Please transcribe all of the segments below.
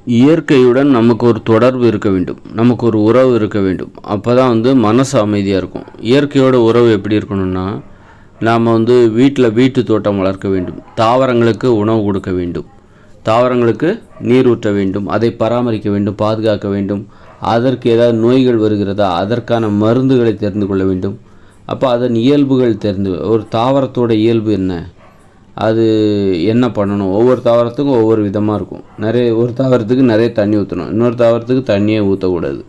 இயற்கையுடன் நமக்கு ஒரு தொடர்பு இருக்க வேண்டும், நமக்கு ஒரு உறவு இருக்க வேண்டும். அப்போ தான் மனசு அமைதியாக இருக்கும். இயற்கையோட உறவு எப்படி இருக்கணும்னா, நாம் வீட்டு தோட்டம் வளர்க்க வேண்டும், தாவரங்களுக்கு உணவு கொடுக்க வேண்டும், தாவரங்களுக்கு நீர் ஊற்ற வேண்டும், அதை பராமரிக்க வேண்டும், பாதுகாக்க வேண்டும். அதற்கு ஏதாவது நோய்கள் வருகிறதா, அதற்கான மருந்துகளை தெரிந்து கொள்ள வேண்டும். அப்போ அதன் இயல்புகள் ஒரு தாவரத்தோட இயல்பு என்ன, அது என்ன பண்ணணும். ஒவ்வொரு தாவரத்துக்கும் ஒவ்வொரு விதமாக இருக்கும். ஒரு தாவரத்துக்கு நிறைய தண்ணி ஊற்றணும், இன்னொரு தாவரத்துக்கு தண்ணியே ஊற்றக்கூடாது,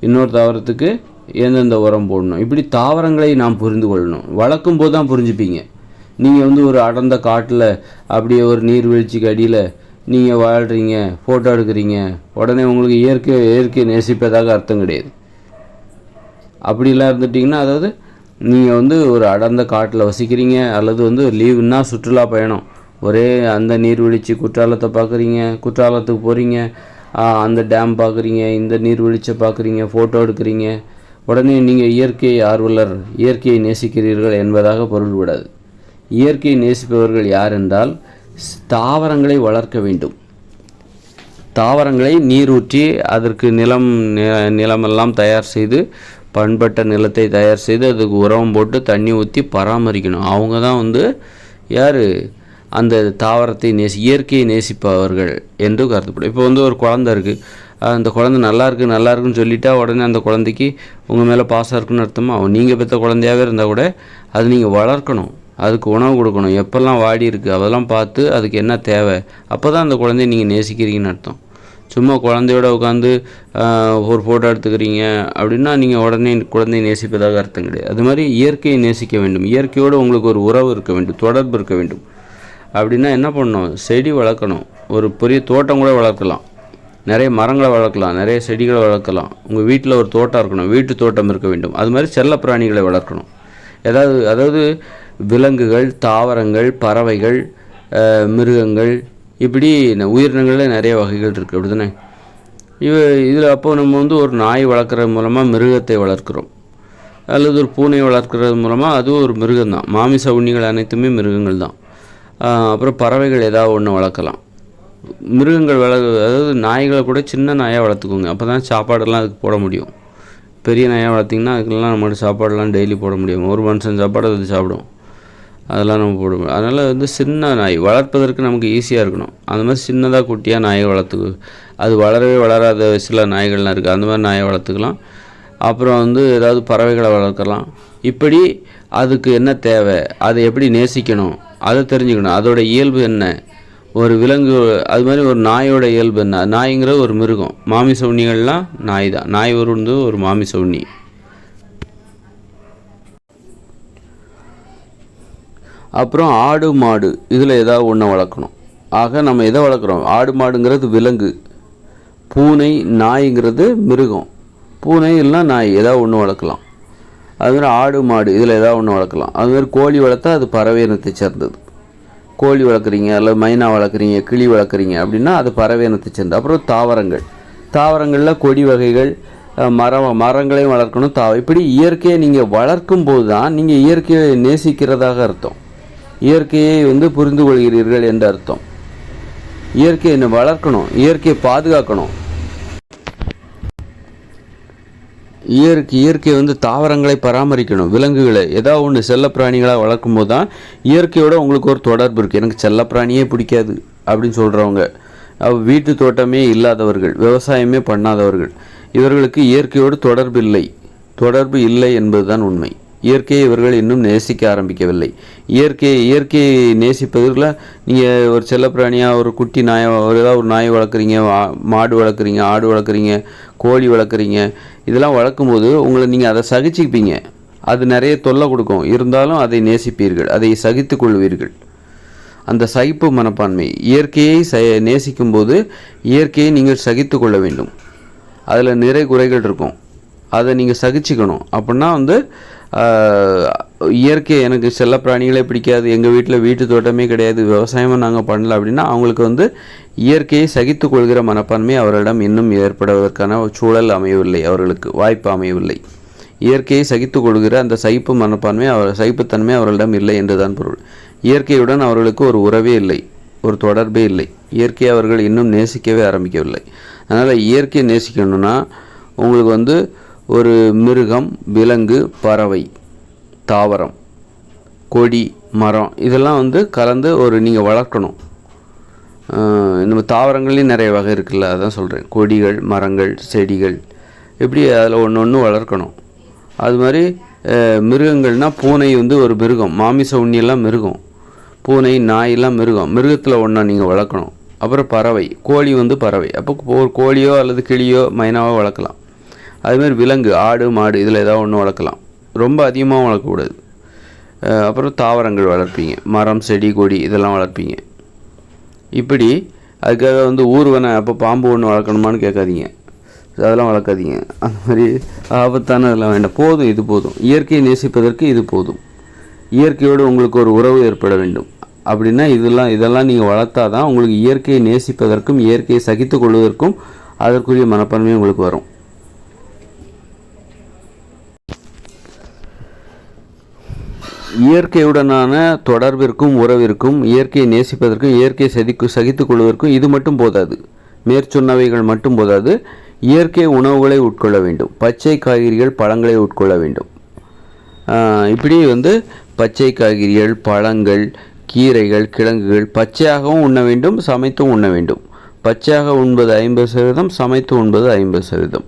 இன்னொரு தாவரத்துக்கு எந்தெந்த உரம் போடணும். இப்படி தாவரங்களை நாம் புரிந்து கொள்ளணும். வளர்க்கும் போது தான் புரிஞ்சுப்பீங்க. நீங்கள் ஒரு அடர்ந்த காட்டில் அப்படியே ஒரு நீர்வீழ்ச்சிக்கு அடியில் நீங்கள் வாழ்கிறீங்க, ஃபோட்டோ எடுக்கிறீங்க, உடனே உங்களுக்கு இயற்கையை நேசிப்பதாக அர்த்தம் கிடையாது. அப்படிலாம் இருந்துட்டிங்கன்னா, அதாவது நீங்கள் ஒரு அடர்ந்த காட்டில் வசிக்கிறீங்க, அல்லது லீவுன்னா சுற்றுலா பயணம், ஒரே அந்த நீர்வீழ்ச்சி குற்றாலத்தை பார்க்குறீங்க, குற்றாலத்துக்கு போகிறீங்க, அந்த டேம் பார்க்குறீங்க, இந்த நீர்வீழ்ச்சியை பார்க்குறீங்க, ஃபோட்டோ எடுக்கிறீங்க, உடனே நீங்கள் இயற்கை ஆர்வலர், இயற்கையை நேசிக்கிறீர்கள் என்பதாக பொருள் விடாது. இயற்கையை நேசிப்பவர்கள் யார் என்றால், தாவரங்களை வளர்க்க வேண்டும், தாவரங்களை நீரூற்றி அதற்கு நிலமெல்லாம் தயார் செய்து, பண்பட்ட நிலத்தை தயார் செய்து அதுக்கு உரம் போட்டு தண்ணி ஊற்றி பராமரிக்கணும். அவங்க தான் யார், அந்த தாவரத்தை இயற்கையை நேசிப்பவர்கள் என்று கருதப்படும். இப்போ ஒரு குழந்தை இருக்குது, அந்த குழந்தை நல்லா இருக்குன்னு சொல்லிட்டா உடனே அந்த குழந்தைக்கு உங்கள் மேலே பாசம் இருக்குன்னு அர்த்தமா? நீங்கள் பெற்ற குழந்தையாகவே இருந்தால் கூட அது நீங்கள் வளர்க்கணும், அதுக்கு உணவு கொடுக்கணும். எப்போல்லாம் வாடி இருக்குது அதெல்லாம் பார்த்து அதுக்கு என்ன தேவை, அப்போ தான் அந்த குழந்தைய நீங்கள் நேசிக்கிறீங்கன்னு அர்த்தம். சும்மா குழந்தையோட உட்காந்து ஒரு ஃபோட்டோ எடுத்துக்கிறீங்க அப்படின்னா நீங்கள் உடனே குழந்தையை நேசிப்பதாக அர்த்தம் கிடையாது. அது மாதிரி இயற்கையை நேசிக்க வேண்டும், இயற்கையோடு உங்களுக்கு ஒரு உறவு இருக்க வேண்டும், தொடர்பு இருக்க வேண்டும். அப்படின்னா என்ன பண்ணணும், செடி வளர்க்கணும், ஒரு பெரிய தோட்டம் கூட வளர்க்கலாம், நிறைய மரங்களை வளர்க்கலாம், நிறைய செடிகளை வளர்க்கலாம். உங்கள் வீட்டில் ஒரு தோட்டம் இருக்கணும், வீட்டு தோட்டம் இருக்க வேண்டும். அது மாதிரி செல்ல பிராணிகளை வளர்க்கணும். அதாவது விலங்குகள், தாவரங்கள், பறவைகள், மிருகங்கள், இப்படி உயிரினங்களில் நிறைய வகைகள் இருக்குது, அப்படி தானே? இதில் அப்போ நம்ம ஒரு நாய் வளர்க்குறது மூலமாக மிருகத்தை வளர்க்குறோம், அல்லது ஒரு பூனை வளர்க்குறது மூலமாக அதுவும் ஒரு மிருகம்தான். மாமிச உண்ணிகள் அனைத்துமே மிருகங்கள் தான். அப்புறம் பறவைகள் ஏதாவது ஒன்று வளர்க்கலாம். மிருகங்கள் அதாவது நாய்களை கூட சின்ன நாயாக வளர்த்துக்கோங்க, அப்போ தான் சாப்பாடெல்லாம் அதுக்கு போட முடியும். பெரிய நாயாக வளர்த்திங்கன்னா அதுக்கெல்லாம் நம்மளோட சாப்பாடெல்லாம் டெய்லி போட முடியும். ஒரு மனுஷன் சாப்பாடு அது சாப்பிடும், அதெல்லாம் நம்ம போட முடியும். அதனால் சின்ன நாய் வளர்ப்பதற்கு நமக்கு ஈஸியாக இருக்கணும். அந்த மாதிரி சின்னதாக குட்டியாக நாயை வளர்த்துக்கு, அது வளரவே வளராத சில நாய்கள்லாம் இருக்குது, அந்த மாதிரி நாயை வளர்த்துக்கலாம். அப்புறம் ஏதாவது பறவைகளை வளர்க்கலாம். இப்படி அதுக்கு என்ன தேவை, அதை எப்படி நேசிக்கணும், அதை தெரிஞ்சுக்கணும். அதோட இயல்பு என்ன, ஒரு விலங்கு அது மாதிரி ஒரு நாயோட இயல்பு என்ன. நாய்ங்கிற ஒரு மிருகம், மாமிச உண்ணிகள்லாம் நாய் தான். நாய் ஒரு மாமிச உண்ணி. அப்புறம் ஆடு மாடு, இதில் ஏதாவது ஒன்று வளர்க்கணும். ஆக நம்ம எதை வளர்க்குறோம், ஆடு மாடுங்கிறது விலங்கு, பூனை நாய்ங்கிறது மிருகம். பூனை இல்லைனா நாய் ஏதாவது ஒன்று வளர்க்கலாம். அதுமாதிரி ஆடு மாடு இதில் ஏதாவது ஒன்று வளர்க்கலாம். அதுமாதிரி கோழி வளர்த்தா அது பறவை இனத்தை சேர்ந்தது. கோழி வளர்க்குறீங்க, அல்லது மைனா வளர்க்குறீங்க, கிளி வளர்க்குறீங்க அப்படின்னா அது பறவை இனத்தை சேர்ந்தது. அப்புறம் தாவரங்களில் கொடி வகைகள், மரங்களையும் வளர்க்கணும். இப்படி இயற்கையை நீங்கள் வளர்க்கும் போது தான் நீங்கள் இயற்கையை நேசிக்கிறதாக அர்த்தம், இயற்கையை புரிந்து கொள்கிறீர்கள் என்று அர்த்தம். இயற்கையை வளர்க்கணும், இயற்கையை பாதுகாக்கணும். இயற்கை தாவரங்களை பராமரிக்கணும், விலங்குகளை ஏதாவது ஒன்று செல்ல பிராணிகளாக வளர்க்கும் போது தான் இயற்கையோடு உங்களுக்கு ஒரு தொடர்பு இருக்குது. எனக்கு செல்ல பிராணியே பிடிக்காது அப்படின்னு சொல்கிறவங்க, வீட்டு தோட்டமே இல்லாதவர்கள், விவசாயமே பண்ணாதவர்கள், இவர்களுக்கு இயற்கையோடு தொடர்பு இல்லை என்பது தான் உண்மை. இயற்கையை இவர்கள் இன்னும் நேசிக்க ஆரம்பிக்கவில்லை. இயற்கையை நேசிப்பதில் நீங்கள் ஒரு செல்லப்பிராணியாக ஒரு குட்டி நாயை, ஏதாவது ஒரு நாயை வளர்க்குறீங்க, மாடு வளர்க்குறீங்க, ஆடு வளர்க்குறீங்க, கோழி வளர்க்குறீங்க, இதெல்லாம் வளர்க்கும்போது நீங்கள் அதை சகிச்சுப்பீங்க. அது நிறைய தொல்லை கொடுக்கும், இருந்தாலும் அதை நேசிப்பீர்கள், அதை சகித்து கொள்வீர்கள். அந்த சகிப்பு மனப்பான்மை, இயற்கையை நேசிக்கும்போது இயற்கையை நீங்கள் சகித்து கொள்ள வேண்டும். அதில் நிறைய குறைகள் இருக்கும், அதை நீங்கள் சகிச்சுக்கணும். அப்படின்னா இயற்கை, எனக்கு செல்ல பிராணிகளே பிடிக்காது, எங்கள் வீட்டு தோட்டமே கிடையாது, விவசாயமாக நாங்கள் பண்ணல அப்படின்னா அவங்களுக்கு இயற்கையை சகித்து கொள்கிற மனப்பான்மை அவர்களிடம் இன்னும் ஏற்படுவதற்கான சூழல் அமையவில்லை, அவர்களுக்கு வாய்ப்பு அமையவில்லை. இயற்கையை சகித்து கொள்கிற அந்த சகிப்புத்தன்மை அவர்களிடம் இல்லை என்றுதான் பொருள். இயற்கையுடன் அவர்களுக்கு ஒரு உறவே இல்லை, ஒரு தொடர்பே இல்லை. இயற்கையை அவர்கள் இன்னும் நேசிக்கவே ஆரம்பிக்கவில்லை. அதனால் இயற்கையை நேசிக்கணும்னா உங்களுக்கு வந்து ஒரு மிருகம், விலங்கு, பறவை, தாவரம், கொடி, மரம் இதெல்லாம் வந்து கலந்து நீங்கள் வளர்க்கணும். இந்த தாவரங்கள்லேயும் நிறைய வகை இருக்குல்ல, அதான் சொல்கிறேன். கொடிகள், மரங்கள், செடிகள் இப்படி அதில் ஒன்று ஒன்று வளர்க்கணும். அது மாதிரி மிருகங்கள்னால் பூனை வந்து ஒரு மிருகம், மாமிச உண்ணியெல்லாம் மிருகம், பூனை, நாயெல்லாம் மிருகம். மிருகத்தில் ஒன்றா நீங்கள் வளர்க்கணும். அப்புறம் பறவை, கோழி வந்து பறவை. அப்போ ஒரு கோழியோ அல்லது கிளியோ மைனாவோ வளர்க்கலாம். அதுமாதிரி விலங்கு, ஆடு, மாடு இதில் ஏதாவது ஒன்று வளர்க்கலாம். ரொம்ப அதிகமாக வளர்க்கக்கூடாது. அப்புறம் தாவரங்கள் வளர்ப்பீங்க, மரம், செடி, கொடி இதெல்லாம் வளர்ப்பீங்க. இப்படி அதுக்காக வந்து ஊர்வனை அப்போ பாம்பு ஒன்று வளர்க்கணுமான்னு கேட்காதீங்க, அதெல்லாம் வளர்க்காதீங்க. அந்த மாதிரி ஆபத்தான இதெல்லாம் வேண்டாம். போதும், இது போதும். இயற்கையை நேசிப்பதற்கு இது போதும். இயற்கையோடு உங்களுக்கு ஒரு உறவு ஏற்பட வேண்டும். அப்படின்னா இதெல்லாம் நீங்கள் வளர்த்தா தான் உங்களுக்கு இயற்கையை நேசிப்பதற்கும் இயற்கையை சகித்து கொள்வதற்கும் அதற்குரிய மனப்பான்மை உங்களுக்கு வரும். இயற்கையுடனான தொடர்பிற்கும் உறவிற்கும் இயற்கையை நேசிப்பதற்கும் இயற்கையை சகித்து கொள்வதற்கும் இது மட்டும் போதாது, மேற்சொன்னவைகள் மட்டும் போதாது. இயற்கை உணவுகளை உட்கொள்ள வேண்டும். பச்சை காய்கறிகள், பழங்களை உட்கொள்ள வேண்டும். இப்படி வந்து பச்சை காய்கறிகள், பழங்கள், கீரைகள், கிழங்குகள் பச்சையாகவும் உண்ண வேண்டும், சமைத்தும் உண்ண வேண்டும். பச்சையாக உண்பது 50%, சமைத்து உண்பது 50%.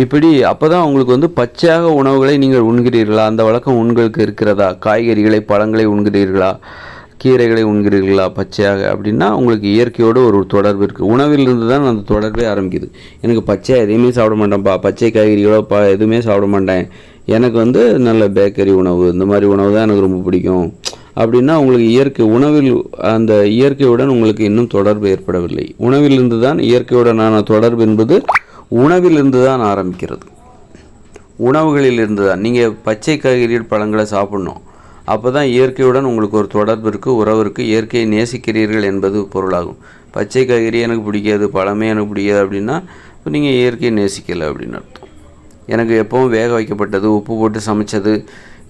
இப்படி அப்போ தான் உங்களுக்கு வந்து பச்சையாக உணவுகளை நீங்கள் உண்கிறீர்களா, அந்த வழக்கம் உங்களுக்கு இருக்கிறதா? காய்கறிகளை, பழங்களை உண்கிறீர்களா, கீரைகளை உண்கிறீர்களா பச்சையாக? அப்படின்னா உங்களுக்கு இயற்கையோடு ஒரு தொடர்பு இருக்குது. உணவிலிருந்து தான் அந்த தொடர்பே ஆரம்பிக்குது. எனக்கு பச்சையாக எதையுமே சாப்பிட மாட்டேன்ப்பா, பச்சை காய்கறிகளோ எதுவுமே சாப்பிட மாட்டேன், எனக்கு வந்து நல்ல பேக்கரி உணவு, இந்த மாதிரி உணவு தான் எனக்கு ரொம்ப பிடிக்கும் அப்படின்னா உங்களுக்கு இயற்கை உணவில் அந்த இயற்கையுடன் உங்களுக்கு இன்னும் தொடர்பு ஏற்படவில்லை. உணவிலிருந்து தான் இயற்கையுடனான தொடர்பு என்பது உணவிலிருந்து தான் ஆரம்பிக்கிறது. உணவுகளிலிருந்து தான் நீங்கள் பச்சை காய்கறிகள், பழங்களை சாப்பிட்ணும். அப்போ தான் இயற்கையுடன் உங்களுக்கு ஒரு தொடர்பு இருக்குது, உறவு இருக்குது, இயற்கையை நேசிக்கிறீர்கள் என்பது பொருளாகும். பச்சை காய்கறி எனக்கு பிடிக்காது, பழமே எனக்கு பிடிக்காது அப்படின்னா இப்போ நீங்கள் இயற்கையை நேசிக்கலை அப்படின்னு அர்த்தம். எனக்கு எப்போவும் வேக வைக்கப்பட்டது, உப்பு போட்டு சமைச்சது,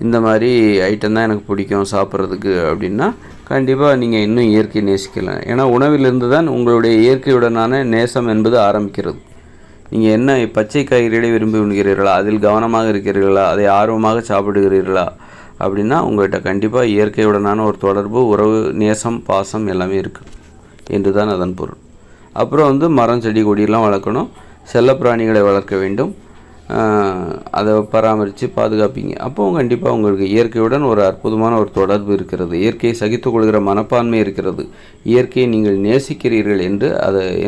இந்த மாதிரி ஐட்டம் தான் எனக்கு பிடிக்கும் சாப்பிட்றதுக்கு அப்படின்னா கண்டிப்பாக நீங்கள் இன்னும் இயற்கையை நேசிக்கலாம். ஏன்னா உணவிலிருந்து தான் உங்களுடைய இயற்கையுடனான நேசம் என்பது ஆரம்பிக்கிறது. நீங்கள் என்ன பச்சை காய்கறிகளை விரும்பி உண்கிறீர்களா, அதில் கவனமாக இருக்கிறீர்களா, அதை ஆர்வமாக சாப்பிடுகிறீர்களா அப்படின்னா உங்கள்கிட்ட கண்டிப்பாக இயற்கையுடனான ஒரு தொடர்பு, உறவு, நேசம், பாசம் எல்லாமே இருக்குது என்று தான் அதன் பொருள். அப்புறம் வந்து மரம், செடி, கொடியெல்லாம் வளர்க்கணும். செல்ல பிராணிகளை வளர்க்க வேண்டும். அதை பராமரித்து பாதுகாப்பீங்க. அப்போது கண்டிப்பாக உங்களுக்கு இயற்கையுடன் ஒரு அற்புதமான ஒரு தொடர்பு இருக்கிறது. இயற்கையை சகித்துக்கொள்கிற மனப்பான்மை இருக்கிறது. இயற்கையை நீங்கள் நேசிக்கிறீர்கள்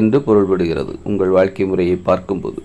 என்று பொருள்படுகிறது உங்கள் வாழ்க்கை முறையை பார்க்கும்போது.